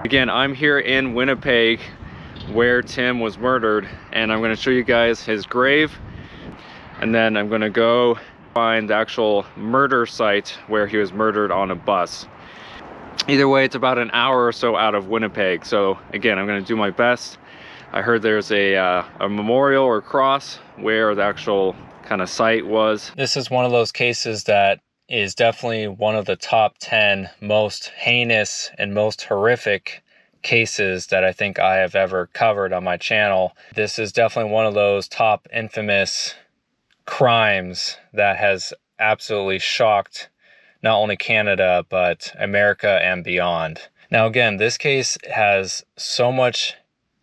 Again, I'm here in Winnipeg where Tim was murdered, and I'm going to show you guys his grave, and then I'm going to go find the actual murder site where he was murdered on a bus. Either way, it's about an hour or so out of Winnipeg, so again, I'm going to do my best. I heard there's a memorial or cross where the actual kind of site was. This is one of those cases that is definitely one of the top 10 most heinous and most horrific cases that I think I have ever covered on my channel. This is definitely one of those top infamous crimes that has absolutely shocked not only Canada, but America and beyond. Now, again, this case has so much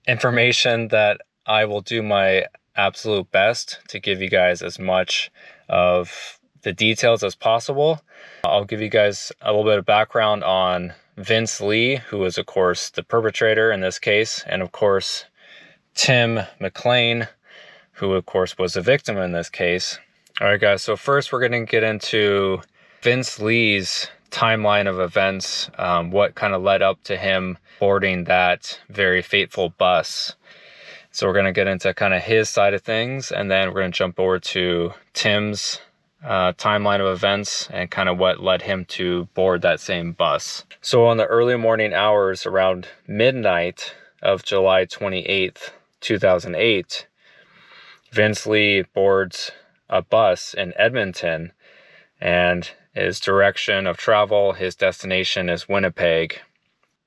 information that I will do my absolute best to give you guys as much of the details as possible. I'll give you guys a little bit of background on Vince Lee, who is of course the perpetrator in this case, and of course Tim Mclean, who of course was a victim in this case. All right, guys, so first we're going to get into Vince Lee's timeline of events, what kind of led up to him boarding that very fateful bus. So we're going to get into kind of his side of things, and then we're going to jump over to Tim's timeline of events and kind of what led him to board that same bus. So on the early morning hours around midnight of July 28th, 2008, Vince Lee boards a bus in Edmonton, and his direction of travel, his destination is Winnipeg.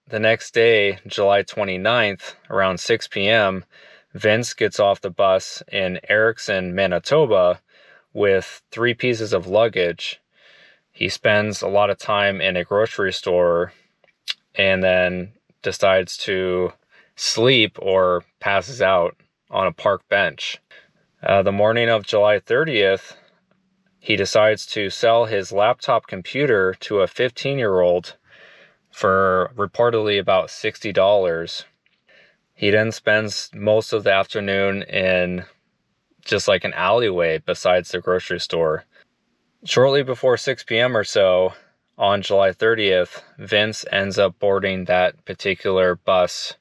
The next day, July 29th, around 6 p.m., Vince gets off the bus in Erickson, Manitoba, with 3 pieces of luggage. He spends a lot of time in a grocery store and then decides to sleep or passes out on a park bench. The morning of July 30th, he decides to sell his laptop computer to a 15-year-old for reportedly about $60. He then spends most of the afternoon in just like an alleyway besides the grocery store. Shortly before 6 p.m. or so on July 30th, Vince ends up boarding that particular bus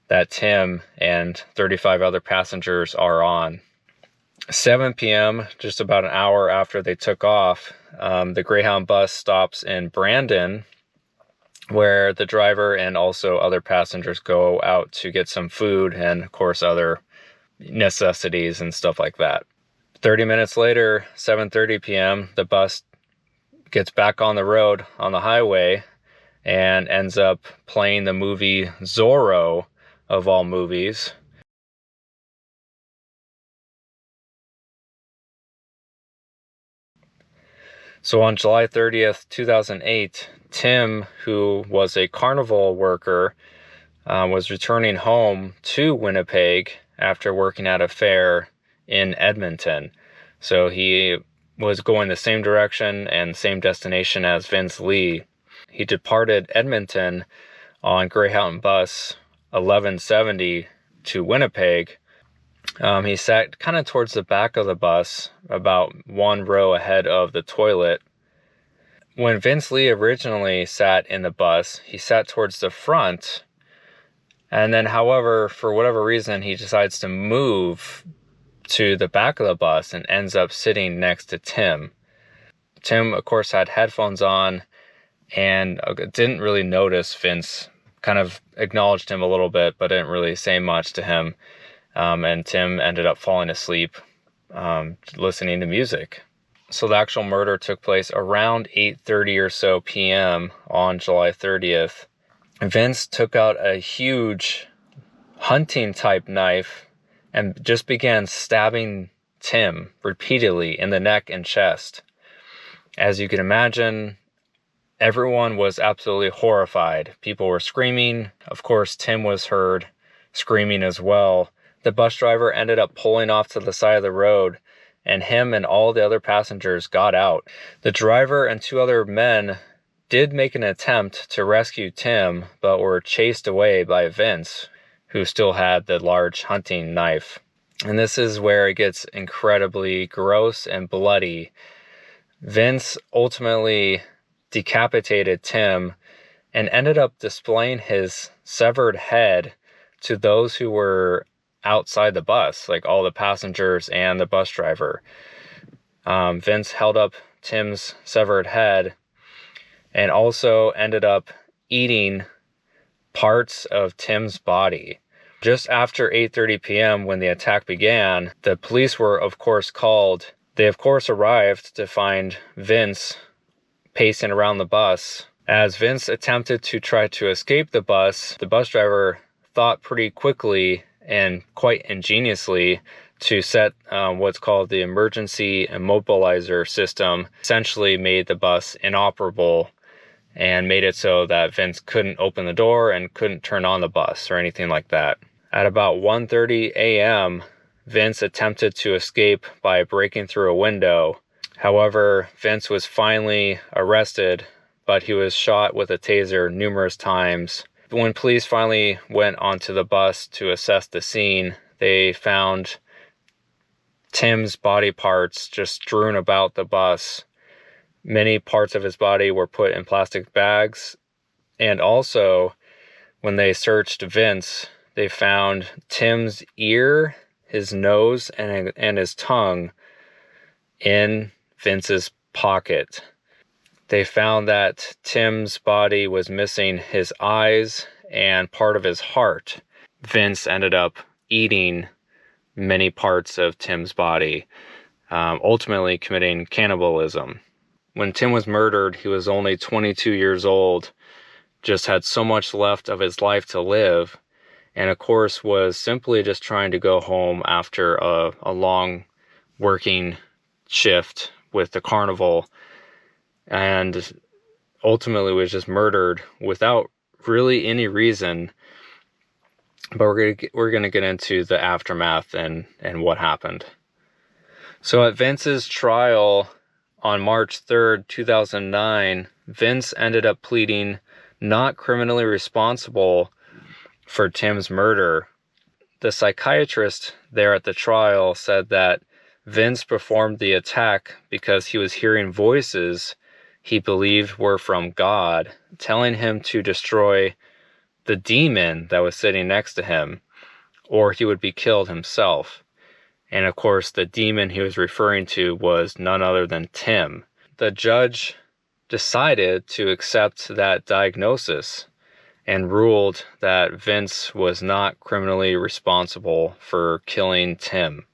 that Tim and 35 other passengers are on. 7 p.m., just about an hour after they took off, the Greyhound bus stops in Brandon, where the driver and also other passengers go out to get some food and, of course, other necessities and stuff like that. 30 minutes later, 7:30 p.m., the bus gets back on the road on the highway and ends up playing the movie Zorro, of all movies. So on July 30th, 2008, Tim, who was a carnival worker, was returning home to Winnipeg after working at a fair in Edmonton. So he was going the same direction and same destination as Vince Lee. He departed Edmonton on Greyhound bus 1170 to Winnipeg. He sat kind of towards the back of the bus, about 1 row ahead of the toilet. When Vince Lee originally sat in the bus, he sat towards the front. And then, however, for whatever reason, he decides to move to the back of the bus and ends up sitting next to Tim. Tim, of course, had headphones on and didn't really notice Vince, kind of acknowledged him a little bit, but didn't really say much to him. And Tim ended up falling asleep listening to music. So the actual murder took place around 8:30 or so p.m. on July 30th. Vince took out a huge hunting type knife and just began stabbing Tim repeatedly in the neck and chest. As you can imagine, everyone was absolutely horrified. People were screaming. Of course, Tim was heard screaming as well. The bus driver ended up pulling off to the side of the road, and him and all the other passengers got out. The driver and 2 other men did make an attempt to rescue Tim, but were chased away by Vince, who still had the large hunting knife. And this is where it gets incredibly gross and bloody. Vince ultimately decapitated Tim and ended up displaying his severed head to those who were outside the bus, like all the passengers and the bus driver. Vince held up Tim's severed head and also ended up eating parts of Tim's body. Just after 8:30 p.m. when the attack began, the police were of course called. They of course arrived to find Vince pacing around the bus. As Vince attempted to try to escape the bus driver thought pretty quickly and quite ingeniously to set what's called the emergency immobilizer system. Essentially made the bus inoperable and made it so that Vince couldn't open the door and couldn't turn on the bus or anything like that. At about 1:30 a.m., Vince attempted to escape by breaking through a window. However, Vince was finally arrested, but he was shot with a taser numerous times. When police finally went onto the bus to assess the scene, they found Tim's body parts just strewn about the bus. Many parts of his body were put in plastic bags. And also, when they searched Vince, they found Tim's ear, his nose, and his tongue in Vince's pocket. They found that Tim's body was missing his eyes and part of his heart. Vince ended up eating many parts of Tim's body, ultimately committing cannibalism. When Tim was murdered, he was only 22 years old, just had so much left of his life to live, and of course was simply just trying to go home after a long working shift with the carnival, and ultimately was just murdered without really any reason. But we're gonna get into the aftermath and what happened. So at Vince's trial on March 3rd, 2009, Vince ended up pleading not criminally responsible for Tim's murder. The psychiatrist there at the trial said that Vince performed the attack because he was hearing voices he believed were from God, telling him to destroy the demon that was sitting next to him, or he would be killed himself. And of course, the demon he was referring to was none other than Tim. The judge decided to accept that diagnosis and ruled that Vince was not criminally responsible for killing Tim.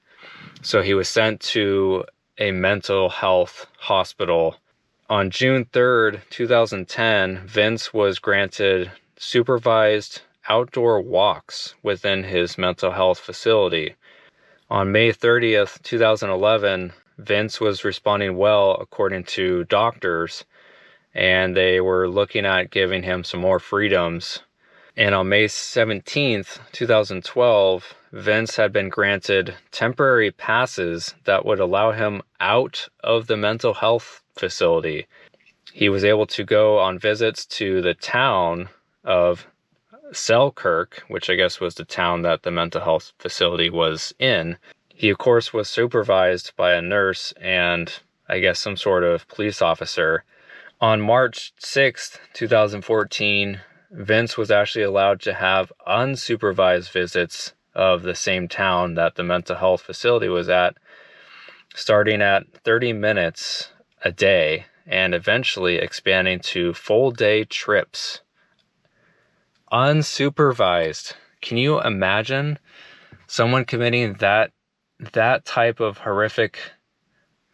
So he was sent to a mental health hospital. On June 3rd, 2010, Vince was granted supervised outdoor walks within his mental health facility. On May 30th, 2011, Vince was responding well according to doctors, and they were looking at giving him some more freedoms. And on May 17th, 2012, Vince had been granted temporary passes that would allow him out of the mental health facility. He was able to go on visits to the town of Selkirk, which I guess was the town that the mental health facility was in. He, of course, was supervised by a nurse and I guess some sort of police officer. On March 6th, 2014, Vince was actually allowed to have unsupervised visits of the same town that the mental health facility was at, starting at 30 minutes a day and eventually expanding to full-day trips. Unsupervised. Can you imagine someone committing that type of horrific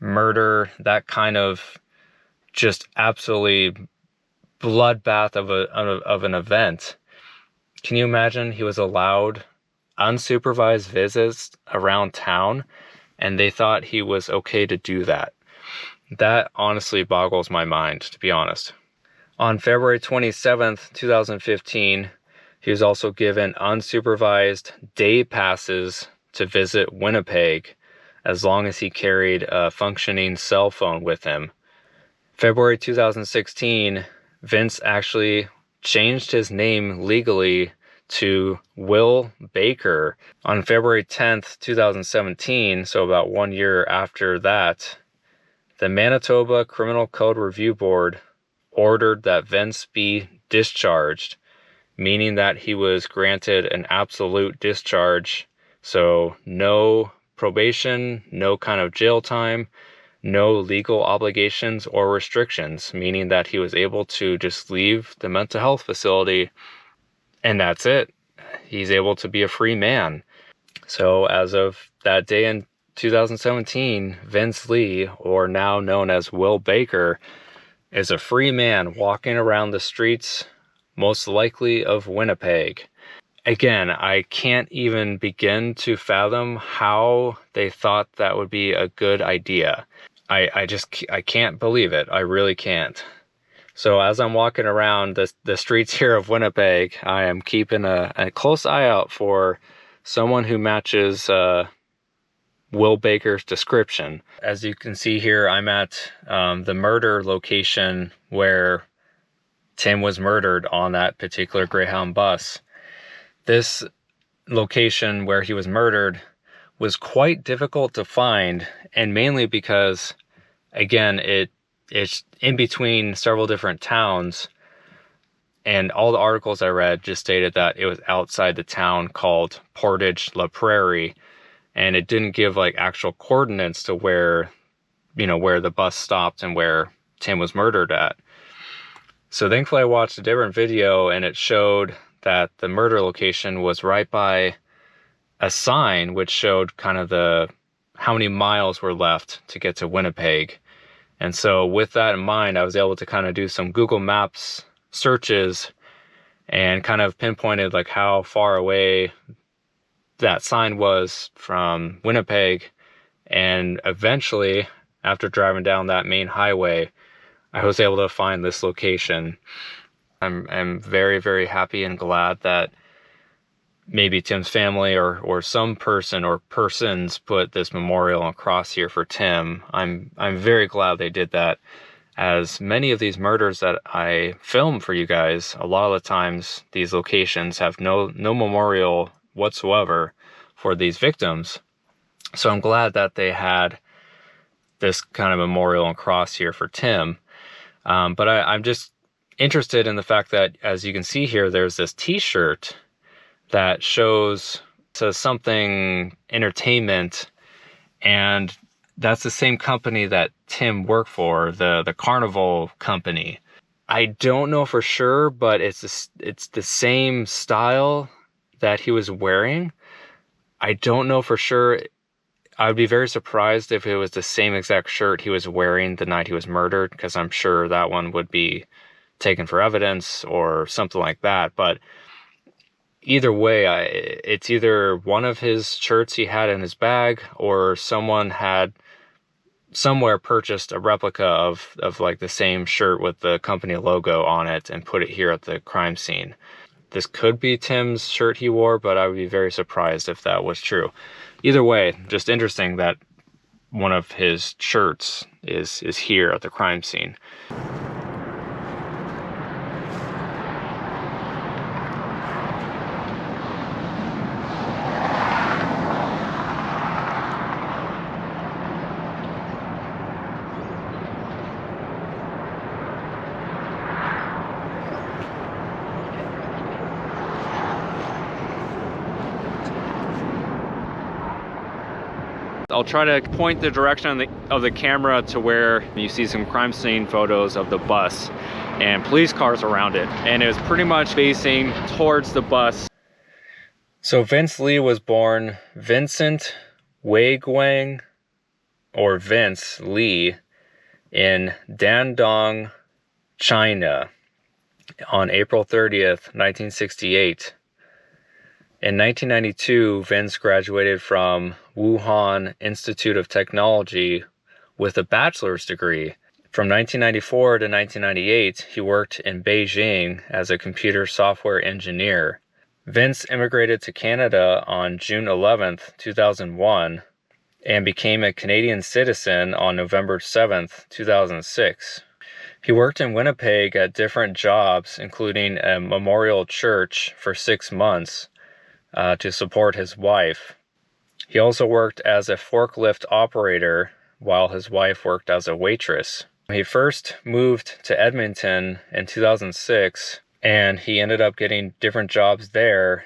murder, that kind of just absolutely bloodbath of an event? Can you imagine he was allowed unsupervised visits around town and they thought he was okay to do that? That honestly boggles my mind, to be honest. On February 27th, 2015, he was also given unsupervised day passes to visit Winnipeg as long as he carried a functioning cell phone with him. February 2016, Vince actually changed his name legally to Will Baker. On February 10th, 2017, so about 1 year after that, the Manitoba Criminal Code Review Board ordered that Vince be discharged, meaning that he was granted an absolute discharge. So no probation, no kind of jail time, no legal obligations or restrictions, meaning that he was able to just leave the mental health facility and that's it. He's able to be a free man. So as of that day in 2017, Vince Lee, or now known as Will Baker, is a free man walking around the streets, most likely of Winnipeg. Again, I can't even begin to fathom how they thought that would be a good idea. I can't believe it. I really can't. So as I'm walking around the streets here of Winnipeg, I am keeping a close eye out for someone who matches Will Baker's description. As you can see here, I'm at the murder location where Tim was murdered on that particular Greyhound bus. This location where he was murdered was quite difficult to find, and mainly because, again, it's in between several different towns, and all the articles I read just stated that it was outside the town called Portage La Prairie, and it didn't give like actual coordinates to where, where the bus stopped and where Tim was murdered at. So thankfully I watched a different video and it showed that the murder location was right by a sign which showed kind of how many miles were left to get to Winnipeg. And so with that in mind, I was able to kind of do some Google Maps searches and kind of pinpointed like how far away that sign was from Winnipeg. And eventually, after driving down that main highway, I was able to find this location. I'm very, very happy and glad that maybe Tim's family or some person or persons put this memorial across here for Tim. I'm very glad they did that, as many of these murders that I film for you guys, a lot of the times these locations have no memorial whatsoever for these victims. So I'm glad that they had this kind of memorial and cross here for Tim. But I'm just interested in the fact that, as you can see here, there's this t-shirt that says something entertainment, and that's the same company that Tim worked for, the Carnival company. I don't know for sure, but it's the same style that he was wearing. I don't know for sure. I would be very surprised if it was the same exact shirt he was wearing the night he was murdered, because I'm sure that one would be taken for evidence or something like that. But either way, it's either one of his shirts he had in his bag, or someone had somewhere purchased a replica of like the same shirt with the company logo on it and put it here at the crime scene. This could be Tim's shirt he wore, but I would be very surprised if that was true. Either way, just interesting that one of his shirts is here at the crime scene. I'll try to point the direction of the camera to where you see some crime scene photos of the bus and police cars around it. And it was pretty much facing towards the bus. So Vince Lee was born Vincent Wei Guang, or Vince Lee, in Dandong, China on April 30th, 1968. In 1992, Vince graduated from Wuhan Institute of Technology with a bachelor's degree. From 1994 to 1998, he worked in Beijing as a computer software engineer. Vince immigrated to Canada on June 11, 2001, and became a Canadian citizen on November 7, 2006. He worked in Winnipeg at different jobs, including a memorial church, for 6 months. To support his wife. He also worked as a forklift operator while his wife worked as a waitress. He first moved to Edmonton in 2006 And he ended up getting different jobs there,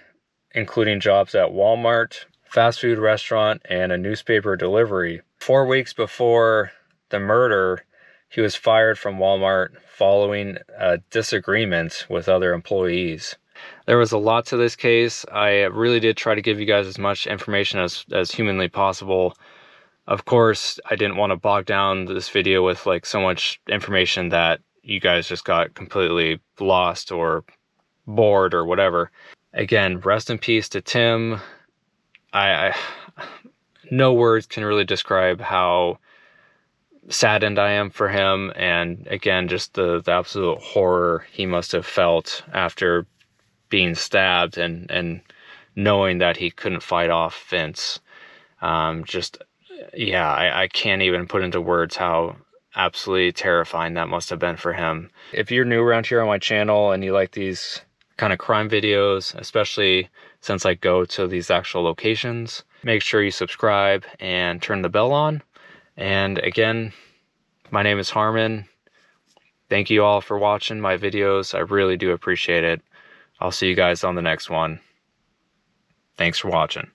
including jobs at Walmart, fast food restaurant, and a newspaper delivery. 4 weeks before the murder, he was fired from Walmart following a disagreement with other employees. There was a lot to this case. I really did try to give you guys as much information as humanly possible. Of course, I didn't want to bog down this video with like so much information that you guys just got completely lost or bored or whatever. Again, rest in peace to Tim. I no words can really describe how saddened I am for him, and again, just the absolute horror he must have felt after being stabbed and knowing that he couldn't fight off Vince. Yeah, I can't even put into words how absolutely terrifying that must have been for him. If you're new around here on my channel and you like these kind of crime videos, especially since I go to these actual locations, make sure you subscribe and turn the bell on. And again, my name is Harmon. Thank you all for watching my videos. I really do appreciate it. I'll see you guys on the next one. Thanks for watching.